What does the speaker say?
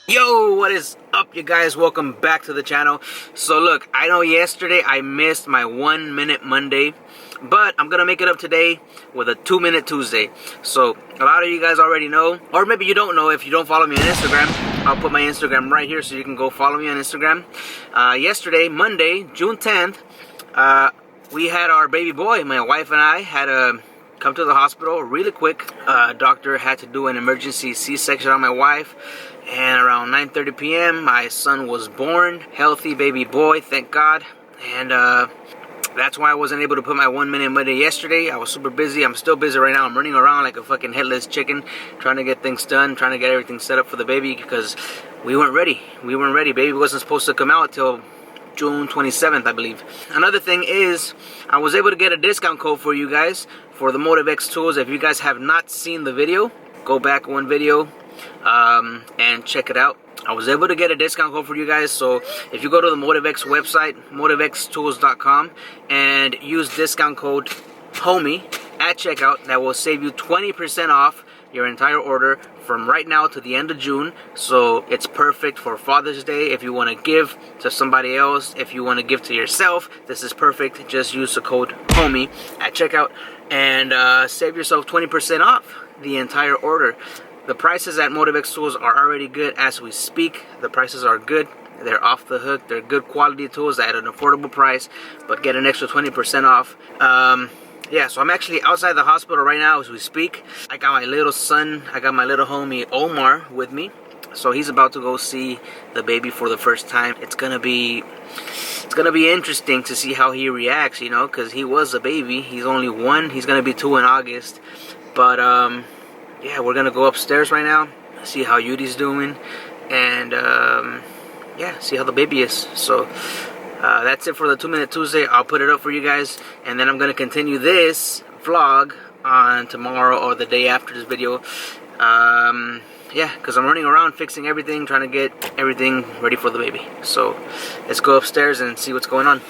Yo, what is up, you guys? Welcome back to the channel. So look, I know yesterday I missed my 1 minute Monday, but I'm gonna make it up today with a 2-minute Tuesday. So a lot of you guys already know, or maybe you don't know if you don't follow me on Instagram. I'll put my Instagram right here so you can go follow me on Instagram. Yesterday, Monday, June 10th, we had our baby boy. My wife and I had a come to the hospital really quick. Doctor had to do an emergency C-section on my wife, and around 9:30 p.m. my son was born. Healthy baby boy, thank God. And that's why I wasn't able to put my 1 minute Monday yesterday. I was super busy. I'm still busy right now. I'm running around like a fucking headless chicken, trying to get things done, trying to get everything set up for the baby, because we weren't ready. Baby wasn't supposed to come out till June 27th, I believe. Another thing is, I was able to get a discount code for you guys for the MotivXtools. If you guys have not seen the video, go back one video and check it out. I was able to get a discount code for you guys. So if you go to the MotivX website, MotivXtools.com, and use discount code HOMIE at checkout, that will save you 20% off your entire order from right now to the end of June. So it's perfect for Father's Day. If you want to give to somebody else, if you want to give to yourself, this is perfect. Just use the code HOMIE at checkout and save yourself 20% off the entire order. The prices at MotivXtools are already good as we speak. The prices are good. They're off the hook. They're good quality tools at an affordable price, but get an extra 20% off. Yeah, so I'm actually outside the hospital right now as we speak. I got my little son, I got my little homie Omar with me. So he's about to go see the baby for the first time. It's gonna be interesting to see how he reacts, you know, because he was a baby. He's only 1. He's gonna be 2 in August. But yeah, we're gonna go upstairs right now, see how Yudi's doing, and yeah, see how the baby is. So that's it for the 2-minute Tuesday. I'll put it up for you guys, and then I'm going to continue this vlog on tomorrow or the day after this video. Yeah, because I'm running around fixing everything, trying to get everything ready for the baby. So let's go upstairs and see what's going on.